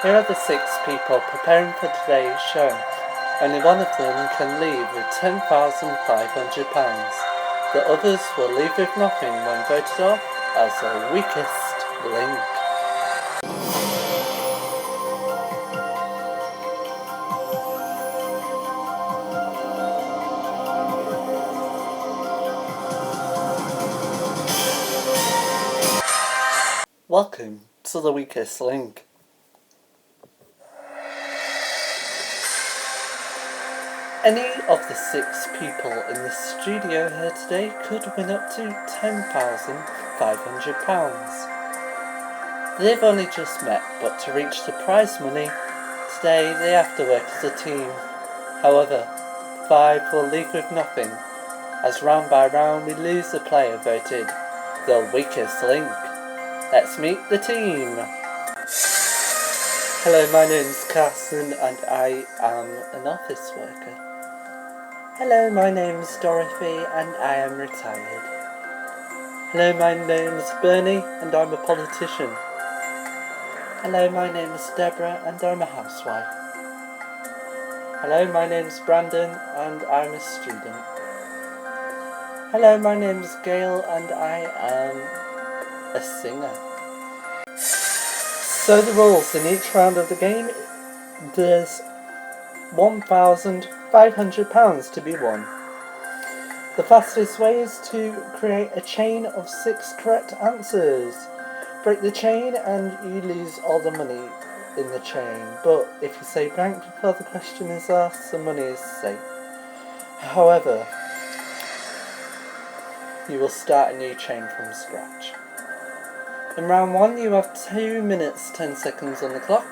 Here are the 6 people preparing for today's show. Only one of them can leave with £10,500. The others will leave with nothing when voted off as the weakest link. Welcome to the weakest link. Any of the 6 people in the studio here today could win up to £10,500. They've only just met, but to reach the prize money, today they have to work as a team. However, 5 will leave with nothing, as round by round we lose the player voted the weakest link. Let's meet the team. Hello, my name's Carson and I am an office worker. Hello, my name's Dorothy and I am retired. Hello, my name's Bernie and I'm a politician. Hello, my name's Deborah and I'm a housewife. Hello, my name's Brandon and I'm a student. Hello, my name's Gail and I am a singer. So the rules in each round of the game, there's £1,500 to be won. The fastest way is to create a chain of 6 correct answers. Break the chain and you lose all the money in the chain, but if you say blank before the question is asked, the money is safe. However, you will start a new chain from scratch. In round 1 you have 2 minutes 10 seconds on the clock.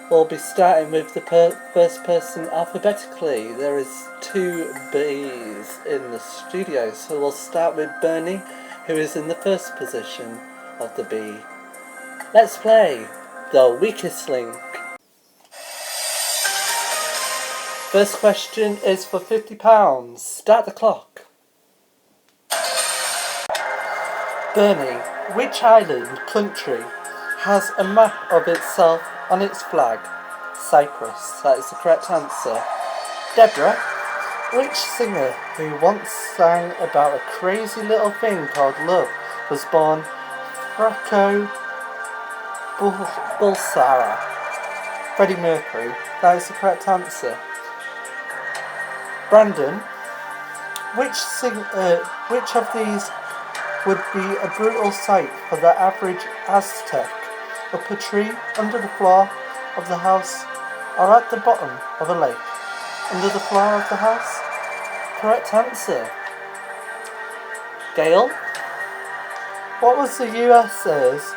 We'll be starting with the first person alphabetically. There is 2 B's in the studio, so we'll start with Bernie, who is in the first position of the B. Let's play the weakest link. First question is for £50. Start the clock. Bernie, which island country has a map of itself on its flag? Cyprus. That is the correct answer. Deborah, which singer who once sang about a crazy little thing called love was born Franco Bulsara? Freddie Mercury. That is the correct answer. Brandon, which of these would be a brutal sight for the average Aztec? Up a tree, under the floor of the house, or at the bottom of a lake? Under the floor of the house? Correct answer. Gail, what was the USA's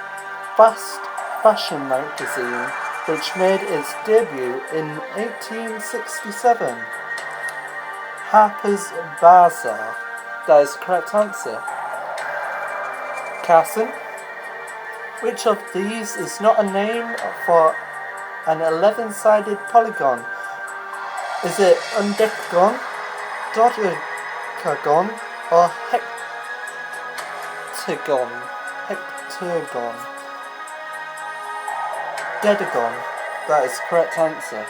fast fashion magazine which made its debut in 1867? Harper's Bazaar. That is the correct answer. Carson, which of these is not a name for an 11-sided polygon? Is it undecagon, dodecagon, or hectagon? Hectagon. Dedagon. That is the correct answer.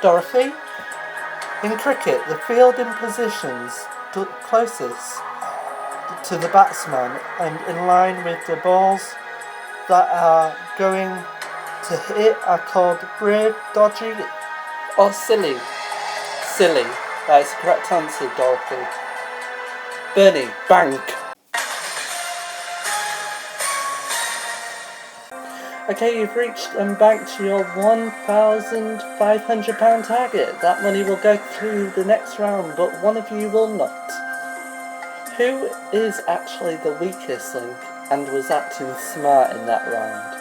Dorothy, in cricket, the fielding positions closest to the batsman and in line with the balls that are going to hit are called brave, dodgy, or silly. Silly. That is the correct answer, Dorothy. Bernie, bank. Okay, you've reached and banked your £1,500 target. That money will go through the next round, but one of you will not. Who is actually the weakest link and was acting smart in that round?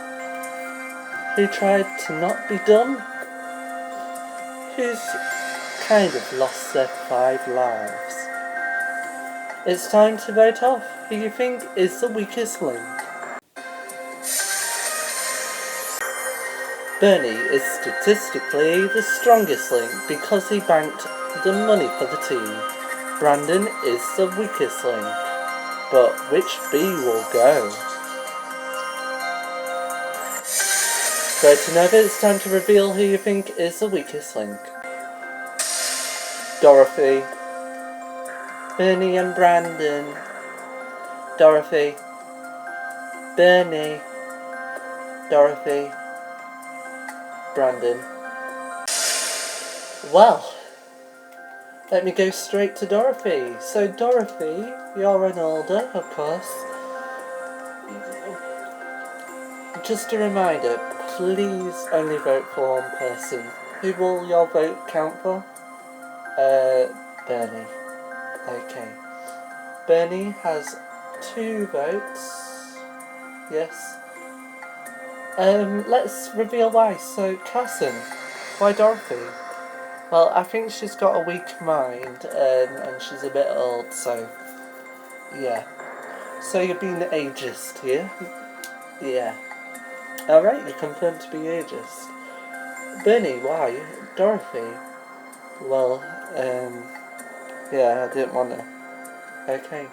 Who tried to not be dumb? Who's kind of lost their 5 lives? It's time to vote off who you think is the weakest link. Bernie is statistically the strongest link because he banked the money for the team. Brandon is the weakest link, but which B will go? Voting over, it's time to reveal who you think is the weakest link. Dorothy, Bernie and Brandon. Dorothy, Bernie, Dorothy, Brandon. Well, let me go straight to Dorothy. So Dorothy, you're an older, of course. Just a reminder, please only vote for one person. Who will your vote count for? Bernie. Okay. Bernie has 2 votes. Yes. Let's reveal why. So, Carson, why Dorothy? Well, I think she's got a weak mind, and she's a bit old, so yeah. So you're being ageist here? Yeah. Alright, you're confirmed to be ageist. Bernie, why? Dorothy? Well, yeah, I didn't want to. Okay.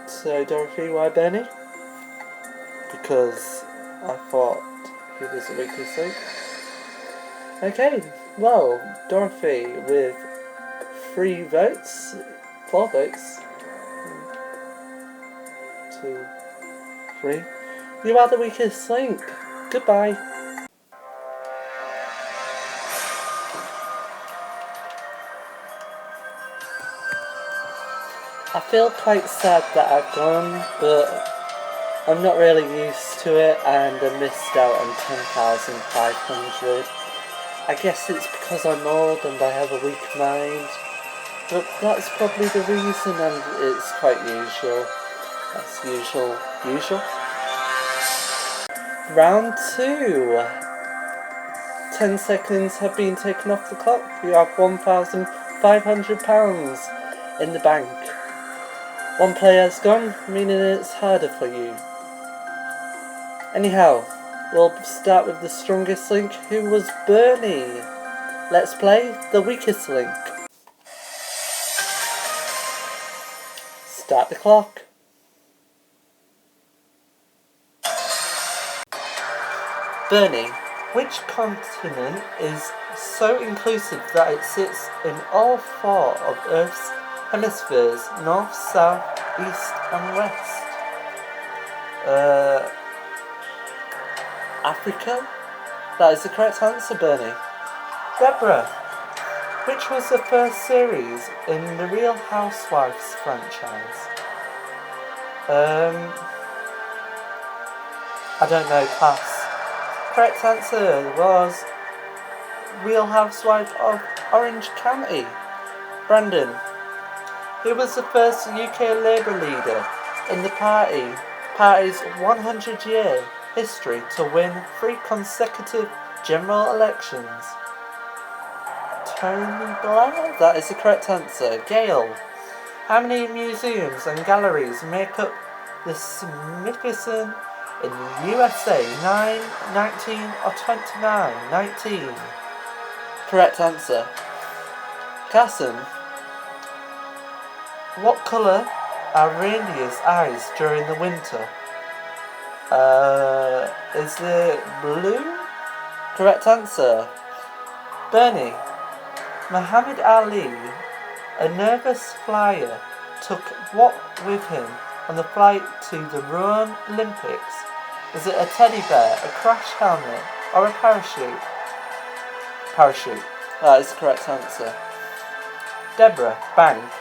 So, Dorothy, why Bernie? Because I thought he was the weakest link. Okay, well, Dorothy with 4 votes. 2, 3. You are the weakest link. Goodbye. I feel quite sad that I've gone, but I'm not really used to it and I missed out on 10,500. I guess it's because I'm old and I have a weak mind, but that's probably the reason, and it's quite usual. That's usual. Round 2. 10 seconds have been taken off the clock. You have £1,500 in the bank. 1 player has gone, meaning it's harder for you. Anyhow, we'll start with the strongest link, who was Bernie. Let's play the weakest link. Start the clock. Bernie, which continent is so inclusive that it sits in all 4 of Earth's hemispheres, north, south, east and west? Africa? That is the correct answer, Bernie. Deborah, which was the first series in the Real Housewives franchise? I don't know, pass. Correct answer was Real Housewife of Orange County. Brandon, who was the first UK Labour leader in the party's 100-year history to win 3 consecutive general elections? Tony Blair? That is the correct answer. Gail, how many museums and galleries make up the Smithsonian in the USA? 9, 19 or 29? 19. Correct answer. Carson, what colour are reindeer's eyes during the winter? Is it blue? Correct answer. Bernie, Muhammad Ali, a nervous flyer, took what with him on the flight to the Rome Olympics? Is it a teddy bear, a crash helmet, or a parachute? Parachute. That is the correct answer. Deborah, bank.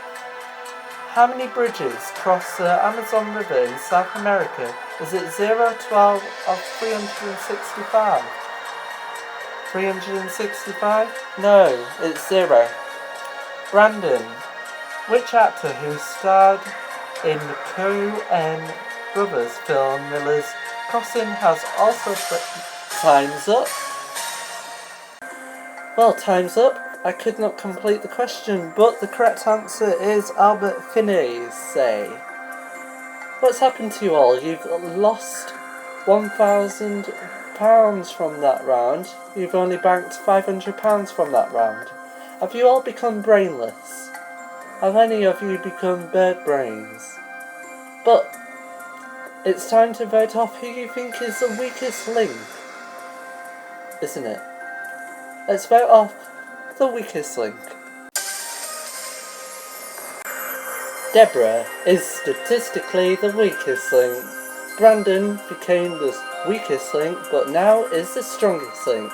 How many bridges cross the Amazon River in South America? Is it 0, 12, or 365? 365? No, it's 0. Brandon, which actor who starred in the Coen Brothers film Miller's Crossing has also... Time's up. Well, time's up. I could not complete the question, but the correct answer is Albert Finney. What's happened to you all? You've lost £1,000 from that round. You've only banked £500 from that round. Have you all become brainless? Have any of you become bird brains? But It's time to vote off who you think is the weakest link, isn't it? Let's vote off the weakest link. Deborah is statistically the weakest link. Brandon became the weakest link, but now is the strongest link.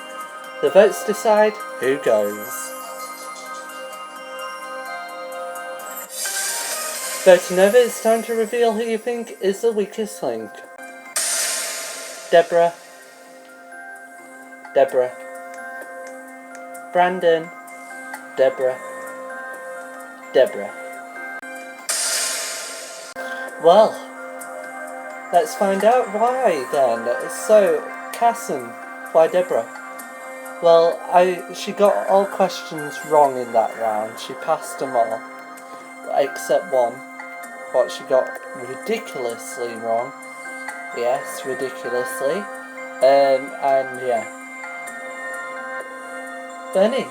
The votes decide who goes. Voting over, it's time to reveal who you think is the weakest link. Deborah. Deborah. Brandon. Deborah. Deborah. Well, let's find out why then. So, Casson, why Deborah? Well, she got all questions wrong in that round. She passed them all, except one. What she got ridiculously wrong. Yes, ridiculously. And yeah. Bernie,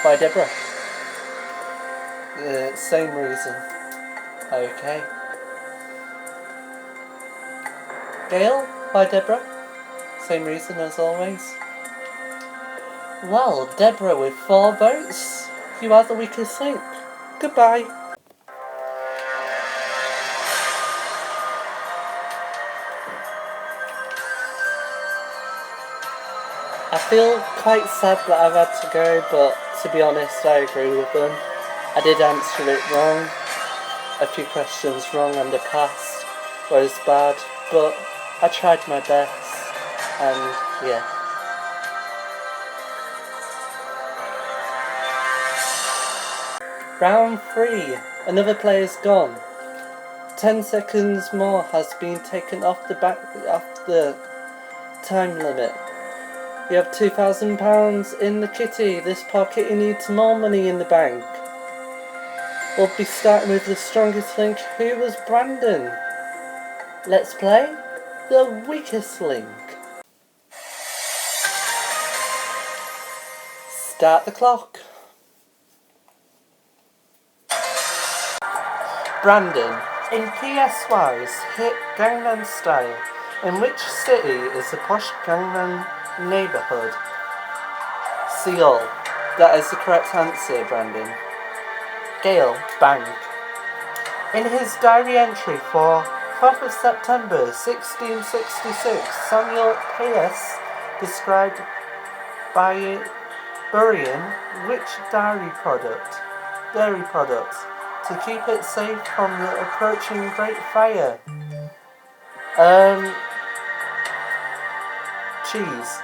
why Deborah? Same reason. Okay. Gail, why Deborah? Same reason as always. Well, Deborah with 4 votes. You are the weakest link. Goodbye. I feel quite sad that I've had to go, but to be honest, I agree with them. I did answer it wrong. A few questions wrong and a pass was bad, but I tried my best, and yeah. Round 3. Another player's gone. 10 seconds more has been taken off the time limit. You have £2,000 in the kitty. This poor kitty needs more money in the bank. We'll be starting with the strongest link, who was Brandon. Let's play the weakest link. Start the clock. Brandon, in PSY's hit Gangnam Style, in which city is the posh Gangnam neighbourhood? Seoul. That is the correct answer, Brandon. Gail, bank. In his diary entry for 12th of September 1666, Samuel P.S. described by burying which dairy products to keep it safe from the approaching Great Fire? Cheese.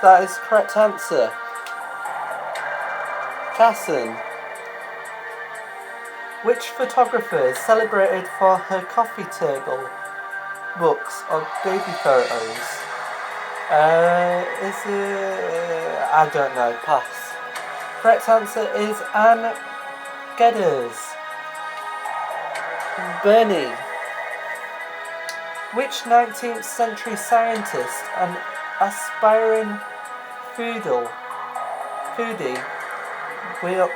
That is the correct answer. Casson. Which photographer is celebrated for her coffee table books of baby photos? Is it... I don't know. Pass. Correct answer is Anne Geddes. Bernie. Which 19th century scientist and aspiring foodie,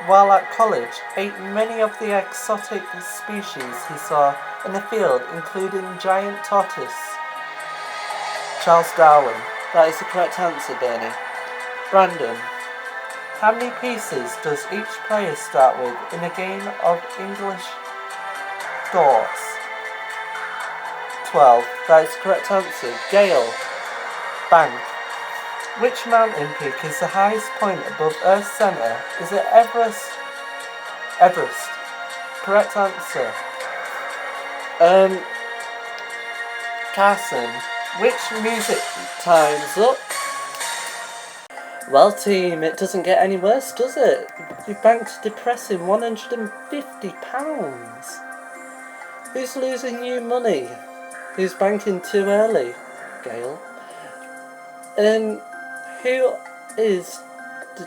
while at college, ate many of the exotic species he saw in the field, including giant tortoise? Charles Darwin. That is the correct answer, Bernie. Brandon. How many pieces does each player start with in a game of English darts? 12. That is the correct answer. Gail. Bank. Which mountain peak is the highest point above Earth's centre? Is it Everest? Everest. Correct answer. Carson. Which music time's up? Well, team, it doesn't get any worse, does it? You banked a depressing £150. Who's losing you money? Who's banking too early? Gail. And who is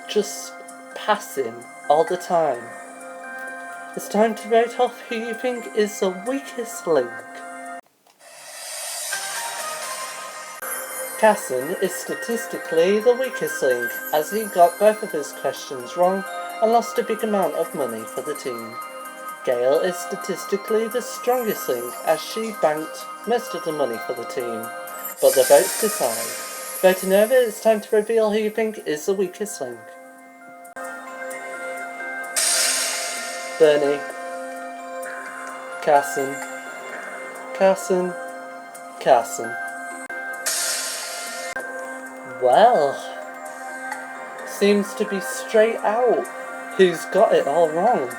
just passing all the time? It's time to vote off who you think is the weakest link. Casson is statistically the weakest link, as he got both of his questions wrong and lost a big amount of money for the team. Gail is statistically the strongest link as she banked most of the money for the team. But the votes decide. Voting over, it's time to reveal who you think is the weakest link. Bernie. Carson. Carson. Carson. Well, seems to be straight out who's got it all wrong.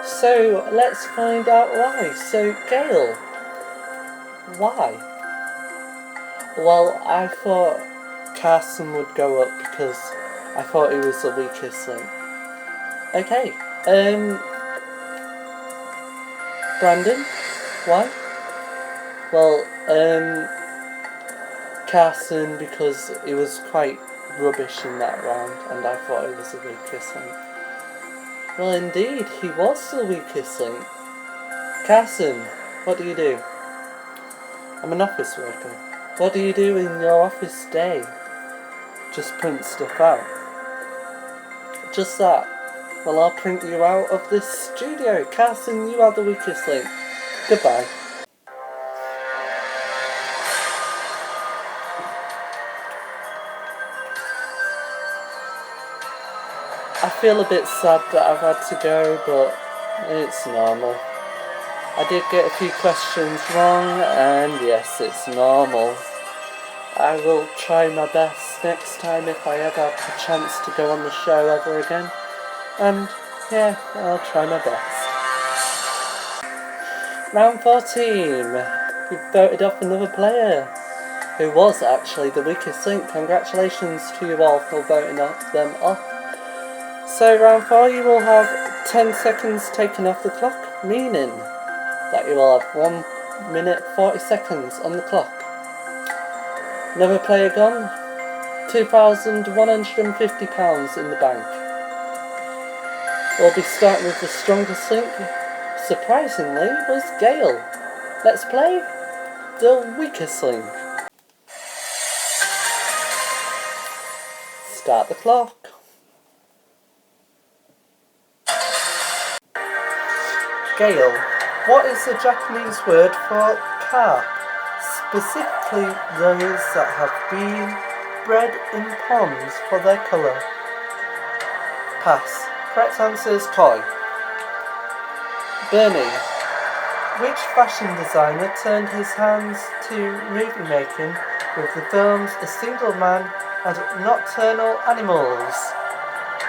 So let's find out why. So Gail, why? Well, I thought Carson would go up because I thought he was the weakest link. Okay, Brandon, why? Well, Carson because he was quite rubbish in that round and I thought he was the weakest link. Well, indeed, he was the weakest link. Carson, what do you do? I'm an office worker. What do you do in your office day? Just print stuff out. Just that. Well, I'll print you out of this studio. Carson, you are the weakest link. Goodbye. I feel a bit sad that I've had to go, but it's normal. I did get a few questions wrong, and yes, it's normal. I will try my best next time if I ever have the chance to go on the show ever again. And yeah, I'll try my best. Round 14. We've voted off another player, who was actually the weakest link. Congratulations to you all for voting them off. So round 4 you will have 10 seconds taken off the clock, meaning that you will have 1 minute 40 seconds on the clock. Another player gone, £2,150 in the bank. We'll be starting with the strongest link, surprisingly, was Gail. Let's play the weakest link. Start the clock. Gail, what is the Japanese word for car? Specifically those that have been bred in ponds for their colour. Pass. Correct answer is toy. Bernie, which fashion designer turned his hands to movie making with the films A Single Man and Nocturnal Animals?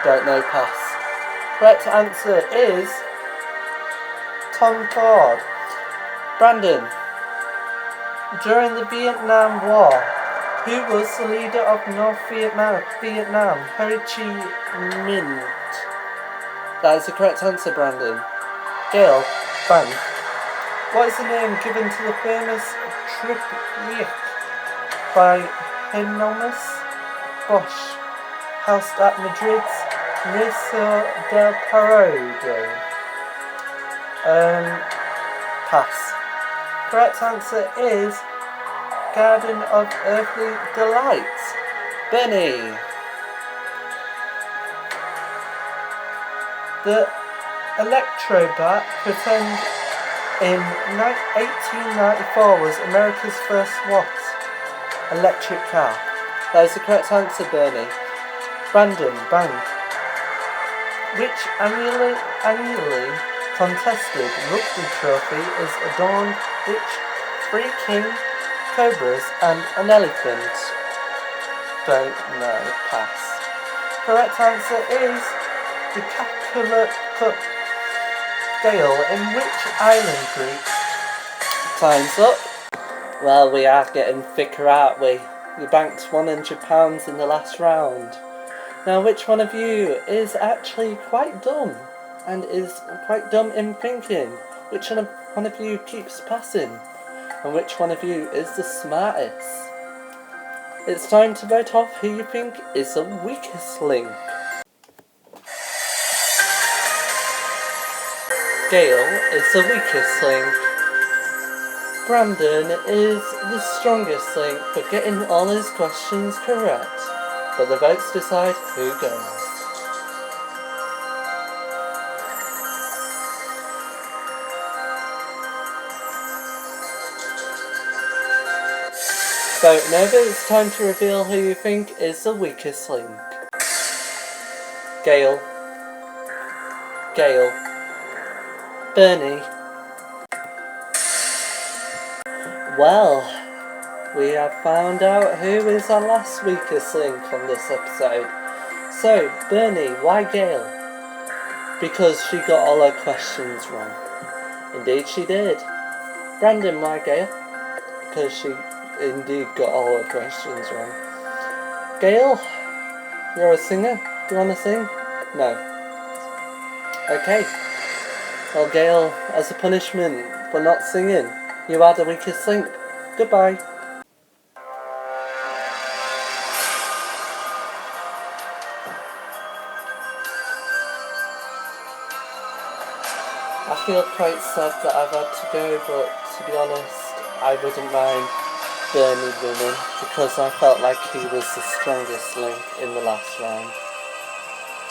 Don't know, pass. Correct answer is Tom Ford. Brandon, during the Vietnam War, who was the leader of North Vietnam? Ho Chi Minh. That is the correct answer, Brandon. Gail, bang. What is the name given to the famous triptych by Hieronymus Bosch, housed at Madrid's Museo del Prado? Pass. Correct answer is Garden of Earthly Delights. Benny. The Electrobat patent in 1894 was America's first what? Electric car. That is the correct answer, Bernie. Brandon, bang. Which annually contested rugby trophy is adorned with 3 king cobras and an elephant? Don't know, pass. Correct answer is the Capula Cup. Gail, in which island group? Time's up. Well, we are getting thicker, aren't we? You banked £100 in the last round. Now, which one of you is actually quite dumb? And is quite dumb in thinking? Which one of you keeps passing? And which one of you is the smartest? It's time to vote off who you think is the weakest link. Gail is the weakest link. Brandon is the strongest link for getting all his questions correct. But the votes decide who goes. Voting over, it's time to reveal who you think is the weakest link. Gail. Gail. Bernie. Well, we have found out who is our last weakest link on this episode. So, Bernie, why Gail? Because she got all her questions wrong. Indeed she did. Brandon, why Gail? Because she indeed got all her questions wrong. Gail, you're a singer. Do you want to sing? No. Okay. Well, Gail, as a punishment for not singing, you are the weakest link. Goodbye. I feel quite sad that I've had to go, but to be honest, I wouldn't mind Bernie winning because I felt like he was the strongest link in the last round.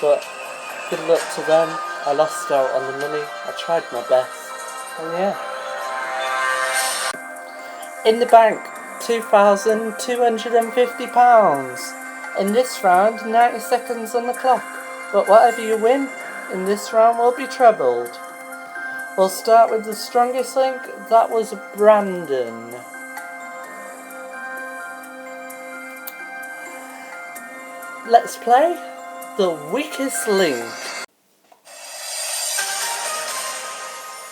But good luck to them. I lost out on the money. I tried my best. And yeah. In the bank, £2,250. In this round, 90 seconds on the clock. But whatever you win in this round will be trebled. We'll start with the strongest link. That was Brandon. Let's play the weakest link.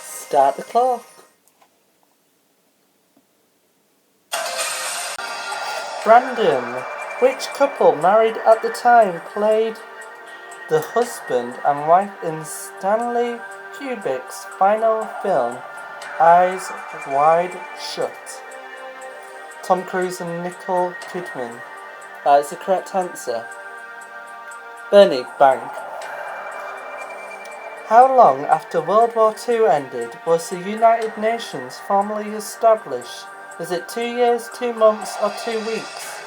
Start the clock. Brandon, which couple married at the time played the husband and wife in Stanley Kubrick's final film, Eyes Wide Shut? Tom Cruise and Nicole Kidman. That is the correct answer. Bernie, bank. How long after World War II ended was the United Nations formally established? Is it 2 years, 2 months, or 2 weeks?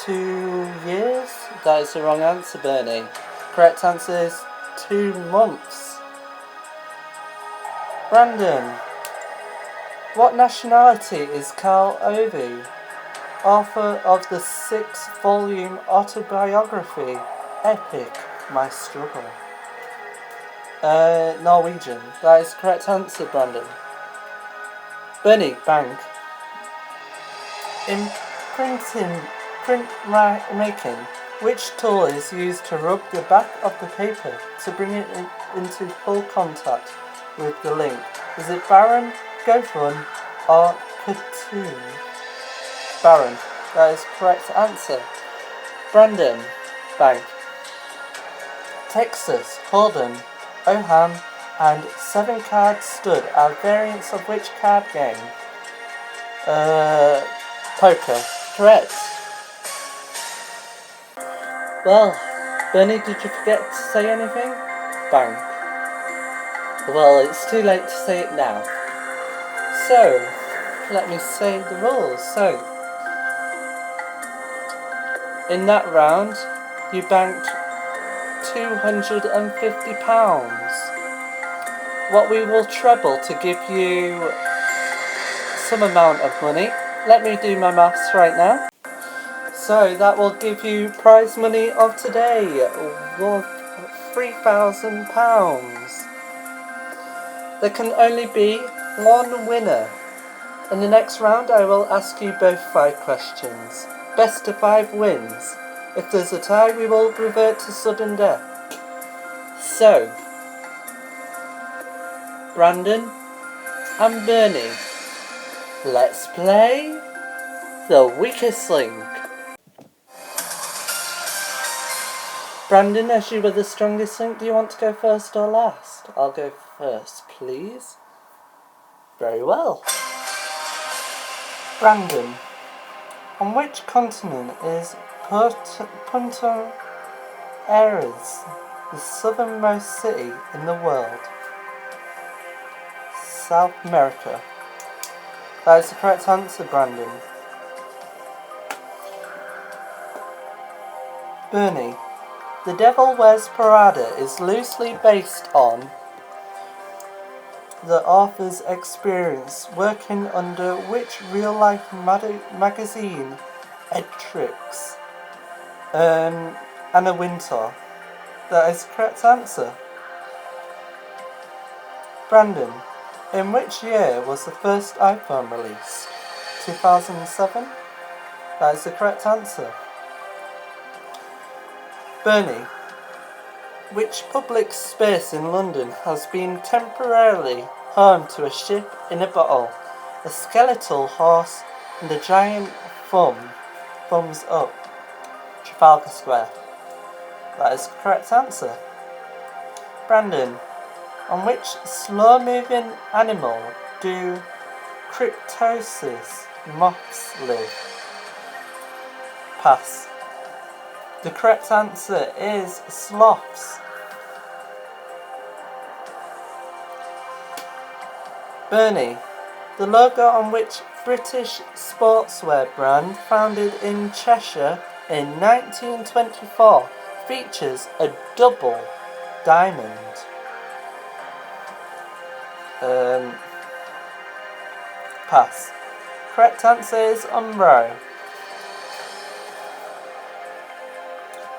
2 years? That is the wrong answer, Bernie. Correct answer is 2 months. Brandon, what nationality is Carl Ove, author of the 6-volume autobiography epic My Struggle? Norwegian. That is the correct answer, Brandon. Bernie, bank. In print making, which tool is used to rub the back of the paper to bring it into full contact with the link? Is it Baron, Gofun, or Katoon? Baron. That is correct answer. Brandon, bank. Texas, Hold'em, Oham, and 7-card stud are variants of which card game? Poker. Correct. Well, Bernie, did you forget to say anything? Bang. Well, it's too late to say it now. So, let me say the rules. So, in that round, you banked £250. What we will treble to give you some amount of money. Let me do my maths right now. So that will give you prize money of today worth £3,000. There can only be one winner. In the next round I will ask you both 5 questions. Best of 5 wins. If there's a tie we will revert to sudden death. So, Brandon and Bernie, let's play the weakest link. Brandon, as you were the strongest link, do you want to go first or last? I'll go first, please. Very well. Brandon, on which continent is Punta Arenas, the southernmost city in the world? South America. That is the correct answer, Brandon. Bernie, The Devil Wears Prada is loosely based on the author's experience working under which real-life magazine? Edtrix. Anna Wintour. That is the correct answer. Brandon, in which year was the first iPhone released? 2007? That is the correct answer. Bernie, which public space in London has been temporarily home to a ship in a bottle, a skeletal horse, and a giant thumbs up? Trafalgar Square. That is the correct answer. Brandon, on which slow-moving animal do cryptosis moths live? Pass. The correct answer is sloths. Bernie, the logo on which British sportswear brand founded in Cheshire in 1924 features a double diamond. Pass. Correct answer is Umbro.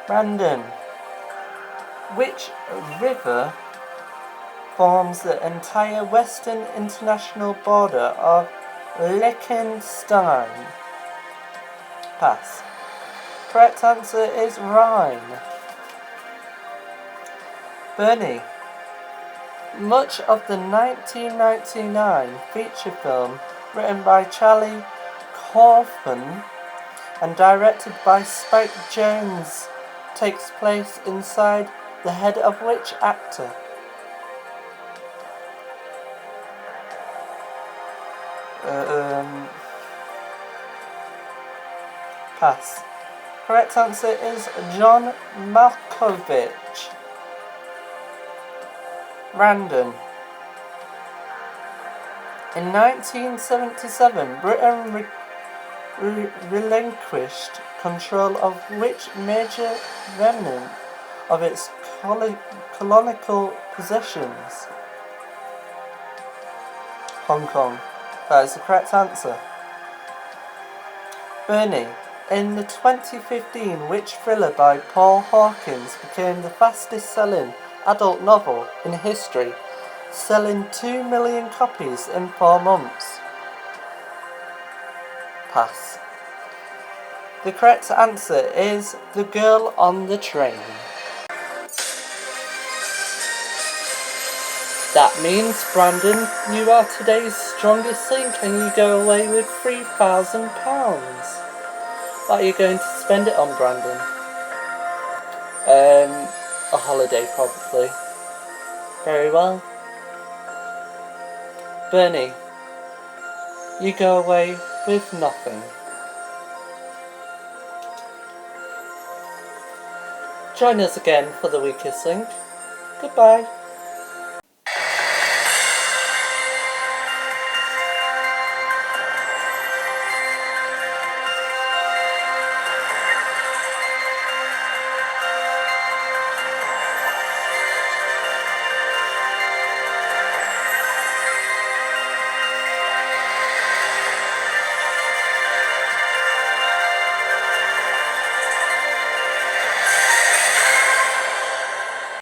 Brandon, which river forms the entire western international border of Liechtenstein? Pass. Correct answer is Rhine. Bernie, much of the 1999 feature film written by Charlie Kaufman and directed by Spike Jonze takes place inside the head of which actor? Pass. Correct answer is John Malkovich. Brandon, in 1977, Britain relinquished control of which major remnant of its colonial possessions? Hong Kong. That is the correct answer. Bernie, in the 2015, which thriller by Paul Hawkins became the fastest selling adult novel in history, selling 2 million copies in 4 months? Pass. The correct answer is The Girl on the Train. That means, Brandon, you are today's strongest link and you go away with £3,000. What are you going to spend it on, Brandon? A holiday, probably. Very well. Bernie, you go away with nothing. Join us again for the weakest link. Goodbye.